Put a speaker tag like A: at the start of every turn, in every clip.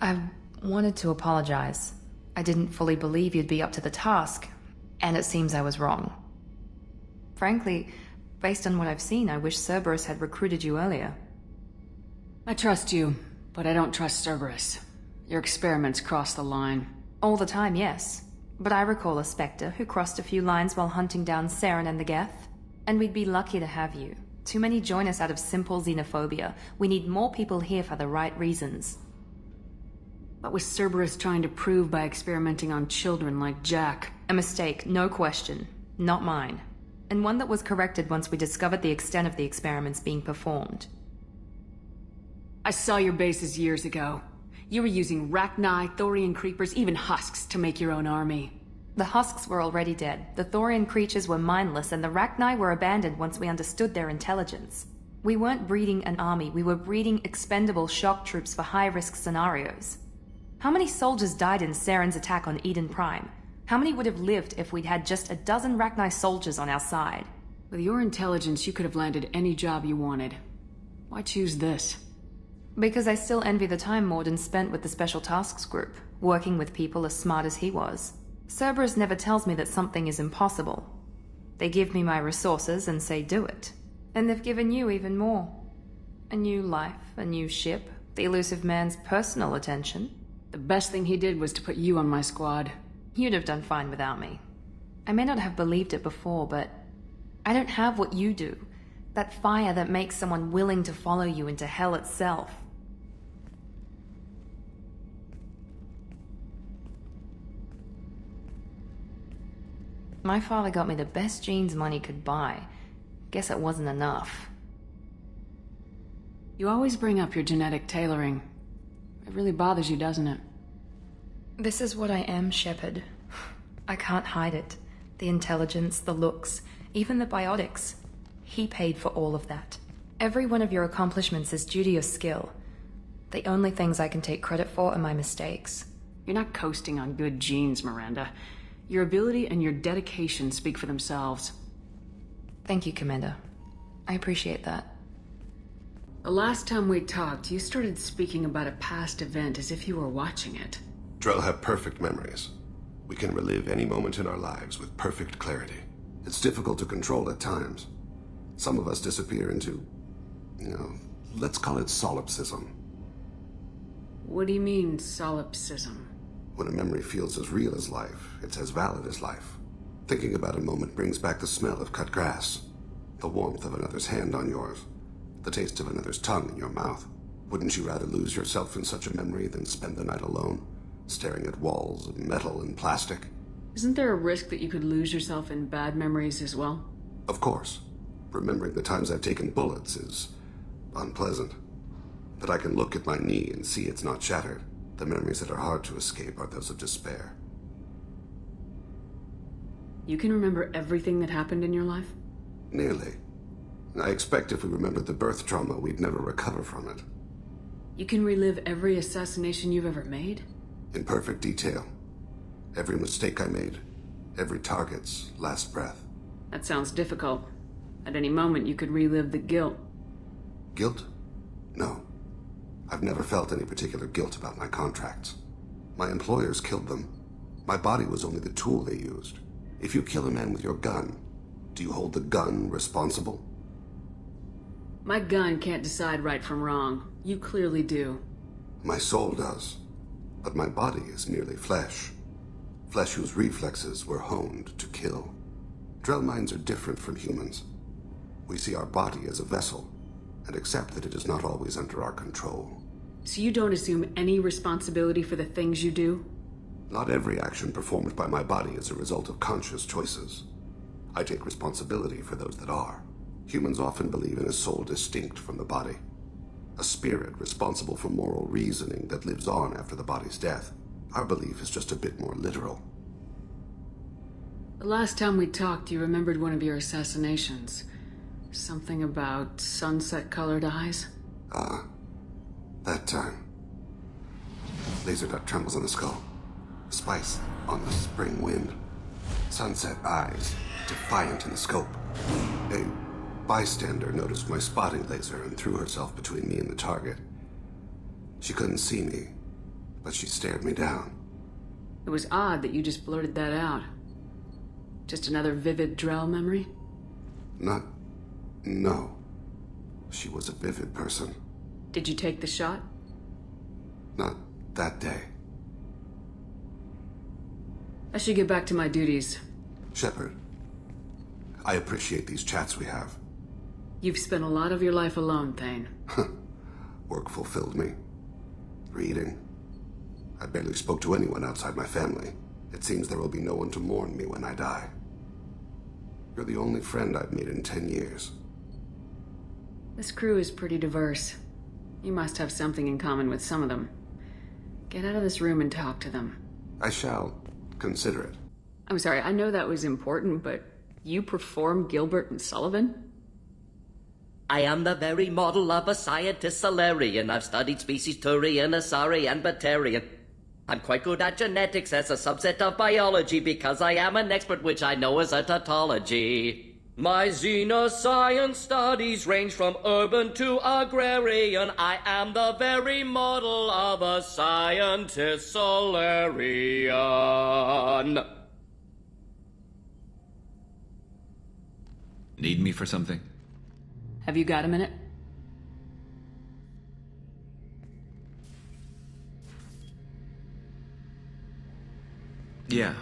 A: I wanted to apologize. I didn't fully believe you'd be up to the task, and it seems I was wrong. Frankly, based on what I've seen, I wish Cerberus had recruited you earlier.
B: I trust you, but I don't trust Cerberus. Your experiments cross the line.
A: All the time, yes. But I recall a Spectre who crossed a few lines while hunting down Saren and the Geth. And we'd be lucky to have you. Too many join us out of simple xenophobia. We need more people here for the right reasons.
B: What was Cerberus trying to prove by experimenting on children like Jack?
A: A mistake, no question. Not mine. And one that was corrected once we discovered the extent of the experiments being performed.
B: I saw your bases years ago. You were using Rachni, Thorian creepers, even husks to make your own army.
A: The husks were already dead, the Thorian creatures were mindless, and the Rachni were abandoned once we understood their intelligence. We weren't breeding an army, we were breeding expendable shock troops for high-risk scenarios. How many soldiers died in Saren's attack on Eden Prime? How many would have lived if we'd had just a dozen Rachni soldiers on our side?
B: With your intelligence, you could have landed any job you wanted. Why choose this?
A: Because I still envy the time Morden spent with the Special Tasks Group, working with people as smart as he was. Cerberus never tells me that something is impossible. They give me my resources and say do it. And they've given you even more. A new life, a new ship, the elusive man's personal attention.
B: The best thing he did was to put you on my squad.
A: You'd have done fine without me. I may not have believed it before, but I don't have what you do. That fire that makes someone willing to follow you into hell itself. My father got me the best jeans money could buy. Guess it wasn't enough.
B: You always bring up your genetic tailoring. It really bothers you, doesn't it?
A: This is what I am, Shepard. I can't hide it. The intelligence, the looks, even the biotics. He paid for all of that. Every one of your accomplishments is due to your skill. The only things I can take credit for are my mistakes.
B: You're not coasting on good genes, Miranda. Your ability and your dedication speak for themselves.
A: Thank you, Commander. I appreciate that.
B: The last time we talked, you started speaking about a past event as if you were watching it.
C: Drell have perfect memories. We can relive any moment in our lives with perfect clarity. It's difficult to control at times. Some of us disappear into, let's call it solipsism.
B: What do you mean, solipsism?
C: When a memory feels as real as life, it's as valid as life. Thinking about a moment brings back the smell of cut grass, the warmth of another's hand on yours, the taste of another's tongue in your mouth. Wouldn't you rather lose yourself in such a memory than spend the night alone, staring at walls of metal and plastic?
B: Isn't there a risk that you could lose yourself in bad memories as well?
C: Of course. Remembering the times I've taken bullets is unpleasant. But I can look at my knee and see it's not shattered. The memories that are hard to escape are those of despair.
B: You can remember everything that happened in your life?
C: Nearly. I expect if we remembered the birth trauma, we'd never recover from it.
B: You can relive every assassination you've ever made?
C: In perfect detail. Every mistake I made. Every target's last breath.
B: That sounds difficult. At any moment, you could relive the guilt.
C: Guilt? No. I've never felt any particular guilt about my contracts. My employers killed them. My body was only the tool they used. If you kill a man with your gun, do you hold the gun responsible?
B: My gun can't decide right from wrong. You clearly do.
C: My soul does. But my body is merely flesh. Flesh whose reflexes were honed to kill. Drell minds are different from humans. We see our body as a vessel, and accept that it is not always under our control.
B: So you don't assume any responsibility for the things you do?
C: Not every action performed by my body is a result of conscious choices. I take responsibility for those that are. Humans often believe in a soul distinct from the body. A spirit responsible for moral reasoning that lives on after the body's death. Our belief is just a bit more literal.
B: The last time we talked, you remembered one of your assassinations. Something about sunset-colored eyes?
C: That time. Laser dot trembles on the skull. Spice on the spring wind. Sunset eyes, defiant in the scope. A bystander noticed my spotting laser and threw herself between me and the target. She couldn't see me, but she stared me down.
B: It was odd that you just blurted that out. Just another vivid Drell memory?
C: No. She was a vivid person.
B: Did you take the shot?
C: Not that day.
B: I should get back to my duties.
C: Shepard, I appreciate these chats we have.
B: You've spent a lot of your life alone, Thane.
C: Work fulfilled me. Reading. I barely spoke to anyone outside my family. It seems there will be no one to mourn me when I die. You're the only friend I've made in 10 years.
B: This crew is pretty diverse. You must have something in common with some of them. Get out of this room and talk to them.
C: I shall consider it.
B: I'm sorry, I know that was important, but you perform Gilbert and Sullivan?
D: I am the very model of a scientist Solarian. I've studied species Turian, Asari, and Batarian. I'm quite good at genetics as a subset of biology because I am an expert, which I know is a tautology. My xenoscience studies range from urban to agrarian. I am the very model of a scientist Solarian.
E: Need me for something?
B: Have you got a minute?
E: Yeah.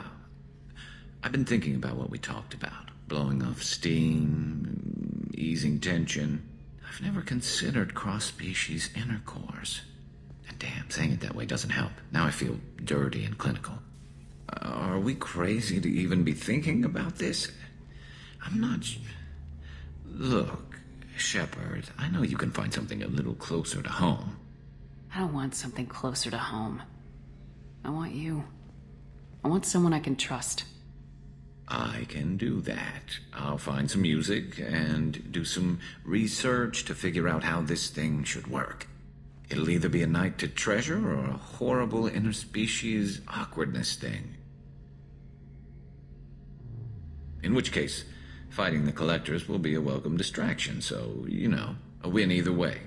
E: I've been thinking about what we talked about. Blowing off steam, easing tension. I've never considered cross-species intercourse. And damn, saying it that way doesn't help. Now I feel dirty and clinical. Are we crazy to even be thinking about this? I'm not... Look, Shepard, I know you can find something a little closer to home.
B: I don't want something closer to home. I want you. I want someone I can trust.
E: I can do that. I'll find some music and do some research to figure out how this thing should work. It'll either be a night to treasure or a horrible interspecies awkwardness thing. In which case, fighting the collectors will be a welcome distraction, so, you know, a win either way.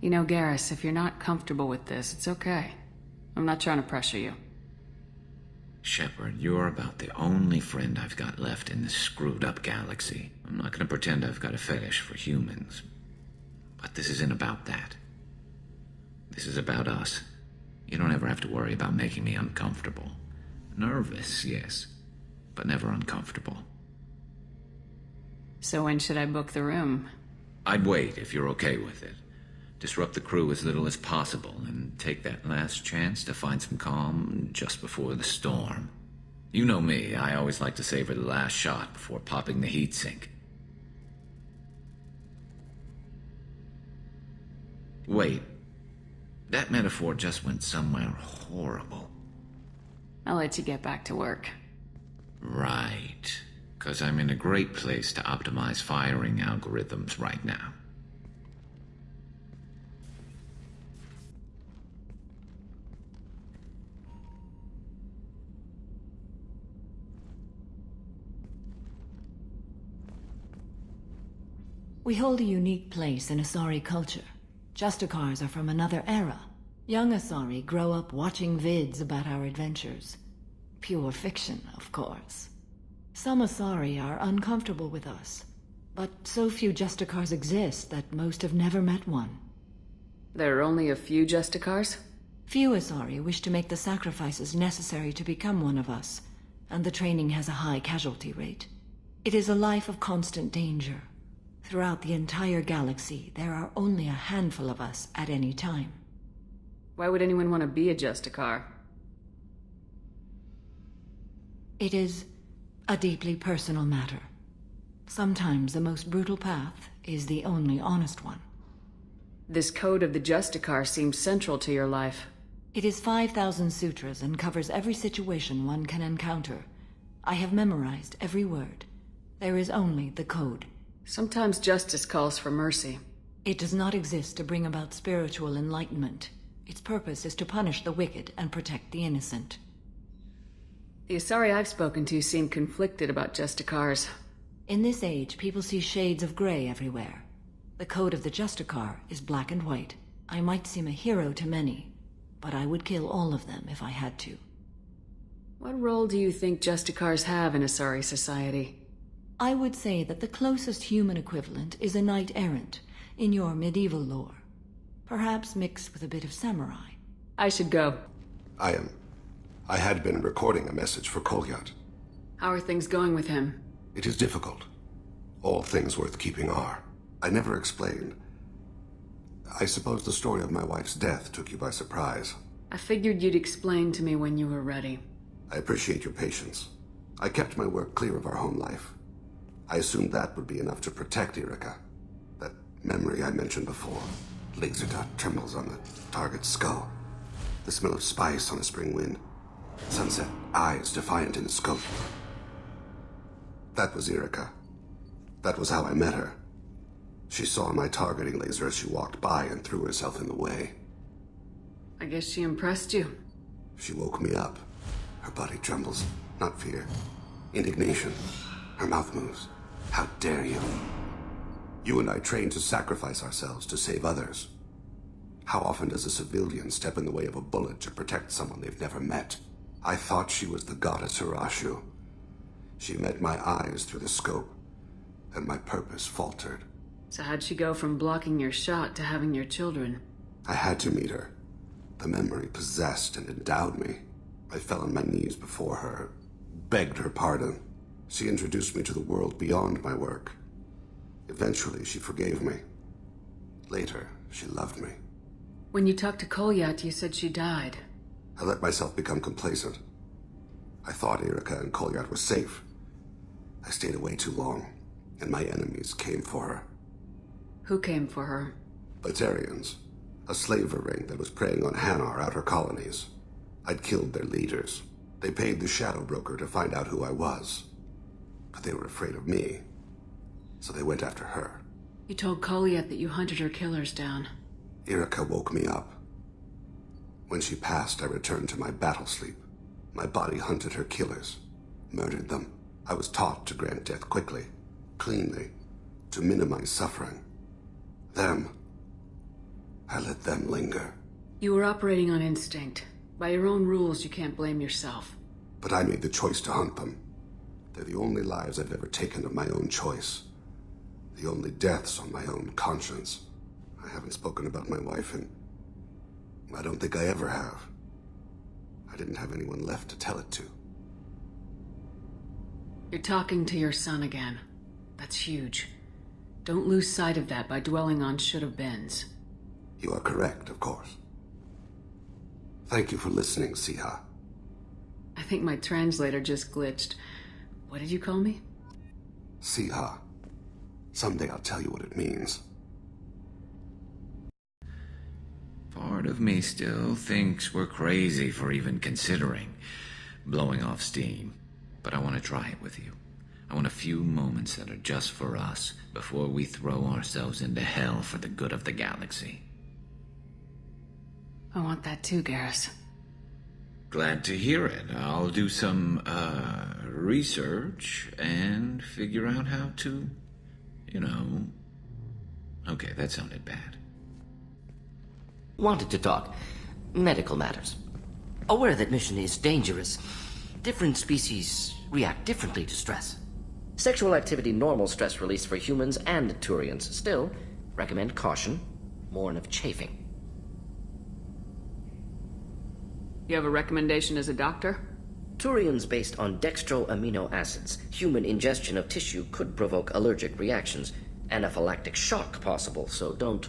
B: You know, Garrus, if you're not comfortable with this, it's okay. I'm not trying to pressure you.
E: Shepard, you're about the only friend I've got left in this screwed-up galaxy. I'm not gonna pretend I've got a fetish for humans. But this isn't about that. This is about us. You don't ever have to worry about making me uncomfortable. Nervous, yes, but never uncomfortable.
B: So when should I book the room?
E: I'd wait if you're okay with it. Disrupt the crew as little as possible, and take that last chance to find some calm just before the storm. You know me, I always like to savor the last shot before popping the heatsink. Wait, that metaphor just went somewhere horrible.
B: I'll let you get back to work.
E: Right, 'cause I'm in a great place to optimize firing algorithms right now.
F: We hold a unique place in Asari culture. Justicars are from another era. Young Asari grow up watching vids about our adventures. Pure fiction, of course. Some Asari are uncomfortable with us, but so few Justicars exist that most have never met one.
B: There are only a few Justicars?
F: Few Asari wish to make the sacrifices necessary to become one of us, and the training has a high casualty rate. It is a life of constant danger. Throughout the entire galaxy, there are only a handful of us at any time.
B: Why would anyone want to be a Justicar?
F: It is a deeply personal matter. Sometimes the most brutal path is the only honest one.
B: This code of the Justicar seems central to your life.
F: It is 5,000 sutras and covers every situation one can encounter. I have memorized every word. There is only the code.
B: Sometimes justice calls for mercy.
F: It does not exist to bring about spiritual enlightenment. Its purpose is to punish the wicked and protect the innocent.
B: The Asari I've spoken to seem conflicted about Justicars.
F: In this age, people see shades of gray everywhere. The code of the Justicar is black and white. I might seem a hero to many, but I would kill all of them if I had to.
B: What role do you think Justicars have in Asari society?
F: I would say that the closest human equivalent is a knight-errant in your medieval lore. Perhaps mixed with a bit of samurai.
B: I should go.
C: I had been recording a message for Kolyat.
B: How are things going with him?
C: It is difficult. All things worth keeping are. I never explained. I suppose the story of my wife's death took you by surprise.
B: I figured you'd explain to me when you were ready.
C: I appreciate your patience. I kept my work clear of our home life. I assumed that would be enough to protect Erica. That memory I mentioned before. Laser dot trembles on the target's skull. The smell of spice on a spring wind. Sunset, eyes defiant in the scope. That was Erica. That was how I met her. She saw my targeting laser as she walked by and threw herself in the way.
B: I guess she impressed you.
C: She woke me up. Her body trembles, not fear. Indignation. Her mouth moves. How dare you? You and I trained to sacrifice ourselves to save others. How often does a civilian step in the way of a bullet to protect someone they've never met? I thought she was the goddess Hirashu. She met my eyes through the scope, and my purpose faltered.
B: So how'd she go from blocking your shot to having your children?
C: I had to meet her. The memory possessed and endowed me. I fell on my knees before her, begged her pardon. She introduced me to the world beyond my work. Eventually, she forgave me. Later, she loved me.
B: When you talked to Kolyat, you said she died.
C: I let myself become complacent. I thought Erica and Kolyat were safe. I stayed away too long, and my enemies came for her.
B: Who came for her?
C: Batarians, a slaver ring that was preying on Hanar outer colonies. I'd killed their leaders. They paid the shadow broker to find out who I was. But they were afraid of me, so they went after her.
B: You told Kolyat that you hunted her killers down.
C: Erica woke me up. When she passed, I returned to my battle sleep. My body hunted her killers, murdered them. I was taught to grant death quickly, cleanly, to minimize suffering. I let them linger.
B: You were operating on instinct. By your own rules, you can't blame yourself.
C: But I made the choice to hunt them. They're the only lives I've ever taken of my own choice. The only deaths on my own conscience. I haven't spoken about my wife, and I don't think I ever have. I didn't have anyone left to tell it to.
B: You're talking to your son again. That's huge. Don't lose sight of that by dwelling on should-have-beens.
C: You are correct, of course. Thank you for listening, Siha.
B: I think my translator just glitched. What did you call me?
C: Siha. Someday I'll tell you what it means.
E: Part of me still thinks we're crazy for even considering blowing off steam, but I want to try it with you. I want a few moments that are just for us before we throw ourselves into hell for the good of the galaxy.
B: I want that too, Garrus.
E: Glad to hear it. I'll do some, research and figure out how to, Okay, that sounded bad.
D: Wanted to talk. Medical matters. Aware that mission is dangerous. Different species react differently to stress. Sexual activity normal stress release for humans and Turians. Still, recommend caution. Warn of chafing.
B: You have a recommendation as a doctor?
D: Turians based on dextro amino acids. Human ingestion of tissue could provoke allergic reactions. Anaphylactic shock possible, so don't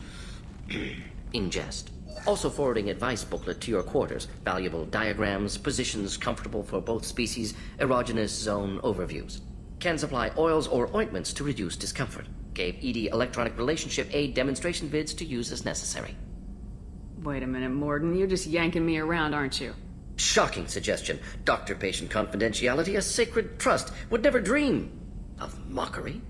D: ingest. Also forwarding advice booklet to your quarters. Valuable diagrams, positions comfortable for both species, erogenous zone overviews. Can supply oils or ointments to reduce discomfort. Gave ED electronic relationship aid demonstration vids to use as necessary.
B: Wait a minute, Morgan. You're just yanking me around, aren't you?
D: Shocking suggestion. Doctor-patient confidentiality, a sacred trust. Would never dream of mockery.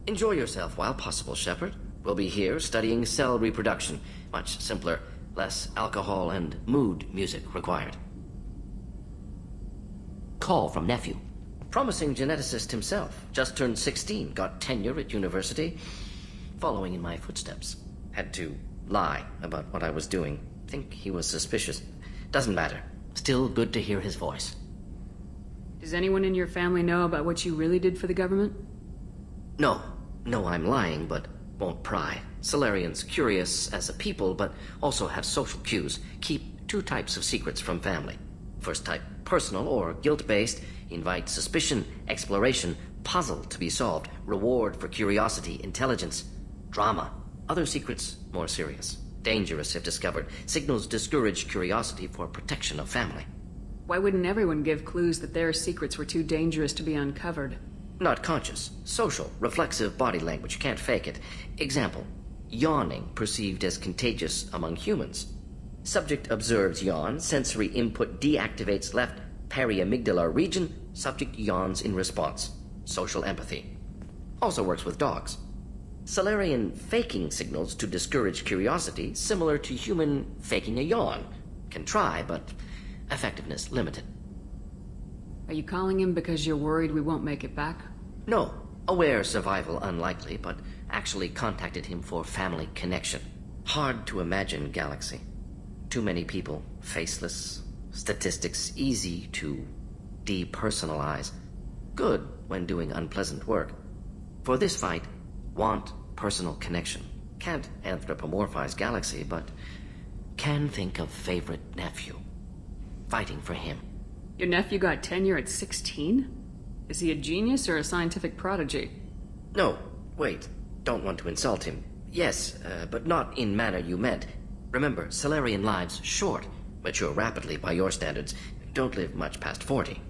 D: Enjoy yourself while possible, Shepard. We'll be here studying cell reproduction. Much simpler. Less alcohol and mood music required. Call from nephew. Promising geneticist himself. Just turned 16. Got tenure at university. Following in my footsteps. Had to lie about what I was doing. Think he was suspicious. Doesn't matter. Still good to hear his voice.
B: Does anyone in your family know about what you really did for the government?
D: No. No, I'm lying, but won't pry. Solarians curious as a people, but also have social cues. Keep two types of secrets from family. First type, personal or guilt-based, invite suspicion, exploration, puzzle to be solved, reward for curiosity, intelligence, drama. Other secrets, more serious, dangerous if discovered. Signals discourage curiosity for protection of family.
B: Why wouldn't everyone give clues that their secrets were too dangerous to be uncovered?
D: Not conscious. Social, reflexive body language, can't fake it. Example, yawning perceived as contagious among humans. Subject observes yawn, sensory input deactivates left periamygdalar region, subject yawns in response. Social empathy. Also works with dogs. Solarian faking signals to discourage curiosity, similar to human faking a yawn. Can try, but effectiveness limited.
B: Are you calling him because you're worried we won't make it back?
D: No. Aware survival unlikely, but actually contacted him for family connection. Hard to imagine galaxy. Too many people, faceless, statistics easy to depersonalize. Good when doing unpleasant work. For this fight, want personal connection. Can't anthropomorphize galaxy, but can think of favorite nephew. Fighting for him.
B: Your nephew got tenure at 16? Is he a genius or a scientific prodigy?
D: No, wait. Don't want to insult him. Yes, but not in manner you meant. Remember, Solarian lives short. Mature rapidly by your standards. Don't live much past 40.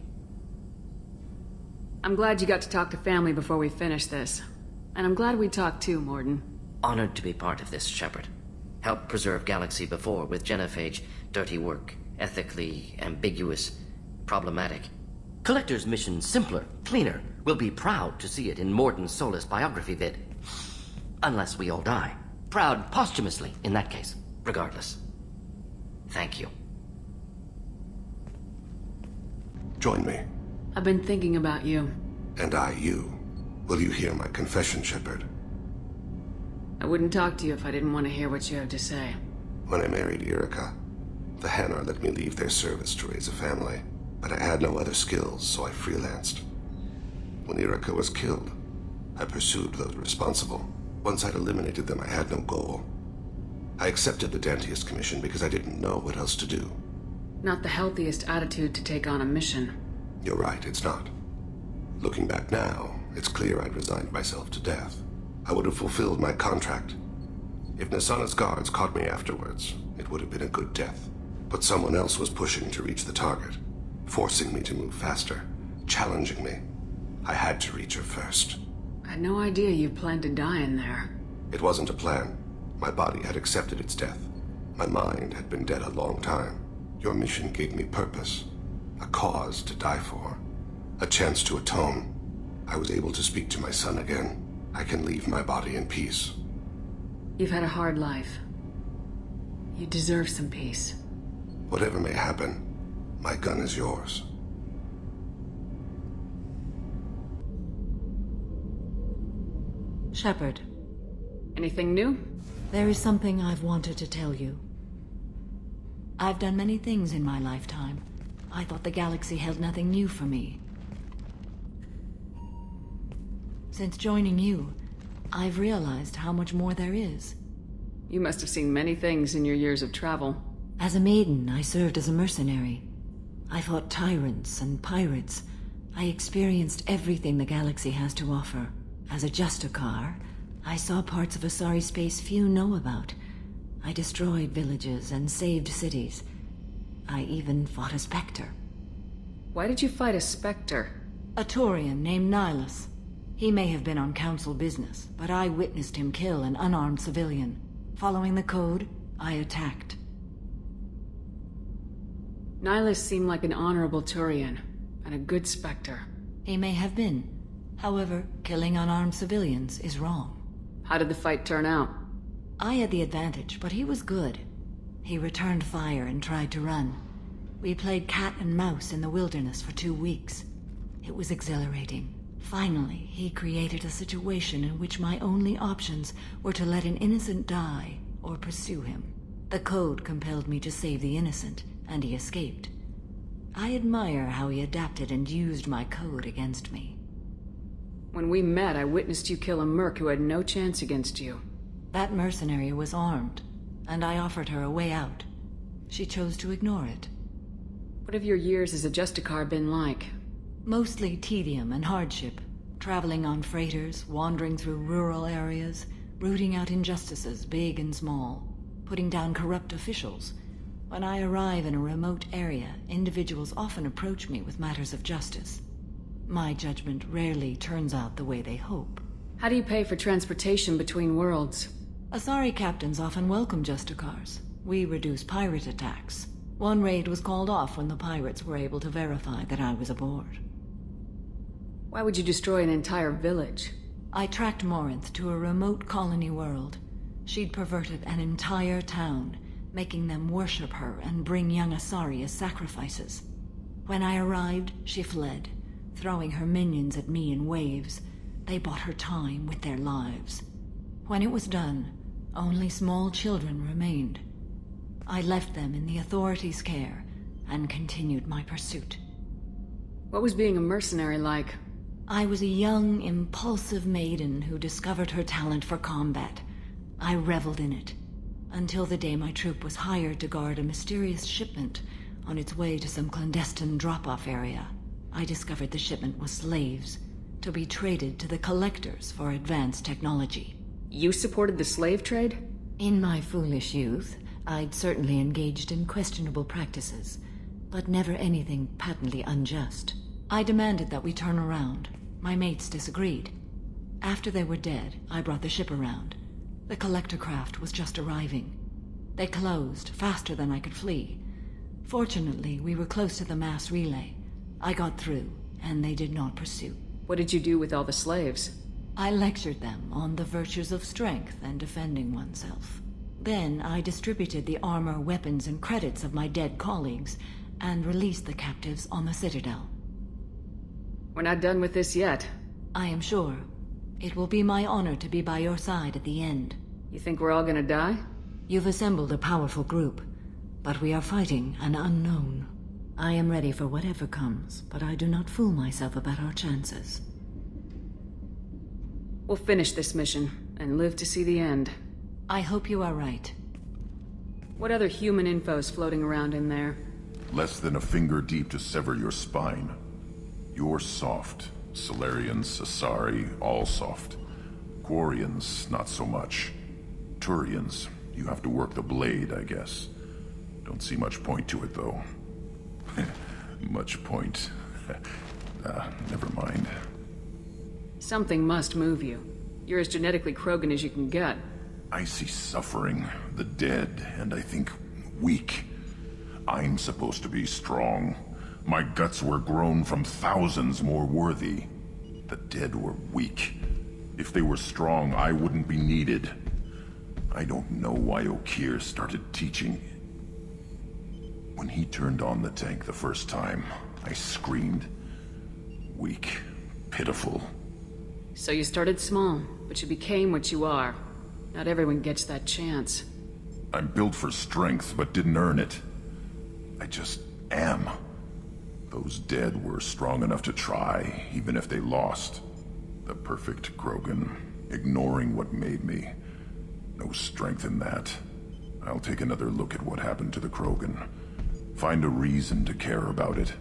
B: I'm glad you got to talk to family before we finish this. And I'm glad we talked too, Morden.
D: Honored to be part of this, Shepard. Helped preserve Galaxy before with genophage. Dirty work. Ethically ambiguous. Problematic. Collector's mission simpler, cleaner. We'll be proud to see it in Morden's Solus biography vid. Unless we all die. Proud posthumously, in that case. Regardless. Thank you.
C: Join me.
B: I've been thinking about you.
C: And I you. Will you hear my confession, Shepard?
B: I wouldn't talk to you if I didn't want to hear what you have to say.
C: When I married Erica, the Hanar let me leave their service to raise a family. But I had no other skills, so I freelanced. When Erica was killed, I pursued those responsible. Once I'd eliminated them, I had no goal. I accepted the Dantiest commission because I didn't know what else to do.
B: Not the healthiest attitude to take on a mission.
C: You're right, it's not. Looking back now, it's clear I'd resigned myself to death. I would have fulfilled my contract. If Nasana's guards caught me afterwards, it would have been a good death. But someone else was pushing to reach the target, forcing me to move faster, challenging me. I had to reach her first.
B: I had no idea you planned to die in there.
C: It wasn't a plan. My body had accepted its death. My mind had been dead a long time. Your mission gave me purpose, a cause to die for, a chance to atone. I was able to speak to my son again. I can leave my body in peace.
B: You've had a hard life. You deserve some peace.
C: Whatever may happen, my gun is yours.
F: Shepard,
B: Anything new?
F: there is something I've wanted to tell you. I've done many things in my lifetime. I thought the galaxy held nothing new for me. Since joining you, I've realized how much more there is.
B: You must have seen many things in your years of travel.
F: As a maiden, I served as a mercenary. I fought tyrants and pirates. I experienced everything the galaxy has to offer. As a Justicar, I saw parts of Asari space few know about. I destroyed villages and saved cities. I even fought a Spectre.
B: Why did you fight a Spectre?
F: A Taurian named Nihilus. He may have been on council business, but I witnessed him kill an unarmed civilian. Following the code, I attacked.
B: Nihilus seemed like an honorable Turian, and a good Spectre.
F: He may have been. However, killing unarmed civilians is wrong.
B: How did the fight turn out?
F: I had the advantage, but he was good. He returned fire and tried to run. We played cat and mouse in the wilderness for 2 weeks. It was exhilarating. Finally, he created a situation in which my only options were to let an innocent die, or pursue him. The code compelled me to save the innocent, and he escaped. I admire how he adapted and used my code against me.
B: When we met, I witnessed you kill a merc who had no chance against you.
F: That mercenary was armed, and I offered her a way out. She chose to ignore it.
B: What have your years as a Justicar been like?
F: Mostly tedium and hardship. Traveling on freighters, wandering through rural areas, rooting out injustices, big and small, putting down corrupt officials. When I arrive in a remote area, individuals often approach me with matters of justice. My judgment rarely turns out the way they hope.
B: How do you pay for transportation between worlds?
F: Asari captains often welcome Justicars. We reduce pirate attacks. One raid was called off when the pirates were able to verify that I was aboard.
B: Why would you destroy an entire village?
F: I tracked Morinth to a remote colony world. She'd perverted an entire town, making them worship her and bring young Asari as sacrifices. When I arrived, she fled, throwing her minions at me in waves. They bought her time with their lives. When it was done, only small children remained. I left them in the authorities' care and continued my pursuit.
B: What was being a mercenary like?
F: I was a young, impulsive maiden who discovered her talent for combat. I reveled in it, until the day my troop was hired to guard a mysterious shipment on its way to some clandestine drop-off area. I discovered the shipment was slaves, to be traded to the collectors for advanced technology.
B: You supported the slave trade?
F: In my foolish youth, I'd certainly engaged in questionable practices, but never anything patently unjust. I demanded that we turn around. My mates disagreed. After they were dead, I brought the ship around. The collector craft was just arriving. They closed faster than I could flee. Fortunately, we were close to the mass relay. I got through, and they did not pursue.
B: What did you do with all the slaves?
F: I lectured them on the virtues of strength and defending oneself. Then I distributed the armor, weapons, and credits of my dead colleagues, and released the captives on the Citadel.
B: We're not done with this yet.
F: I am sure. It will be my honor to be by your side at the end.
B: You think we're all gonna die?
F: You've assembled a powerful group, but we are fighting an unknown. I am ready for whatever comes, but I do not fool myself about our chances.
B: We'll finish this mission, and live to see the end.
F: I hope you are right.
B: What other human info's floating around in there?
G: Less than a finger deep to sever your spine. You're soft. Solarians, Asari, all soft. Quarians, not so much. Turians, you have to work the blade, I guess. Don't see much point to it, though. Much point. Never mind.
B: Something must move you. You're as genetically Krogan as you can get.
G: I see suffering, the dead, and I think weak. I'm supposed to be strong. My guts were grown from thousands more worthy. The dead were weak. If they were strong, I wouldn't be needed. I don't know why Okeer started teaching. When he turned on the tank the first time, I screamed. Weak, pitiful.
B: So you started small, but you became what you are. Not everyone gets that chance.
G: I'm built for strength, but didn't earn it. I just am. Those dead were strong enough to try, even if they lost. The perfect Krogan, ignoring what made me. No strength in that. I'll take another look at what happened to the Krogan. Find a reason to care about it.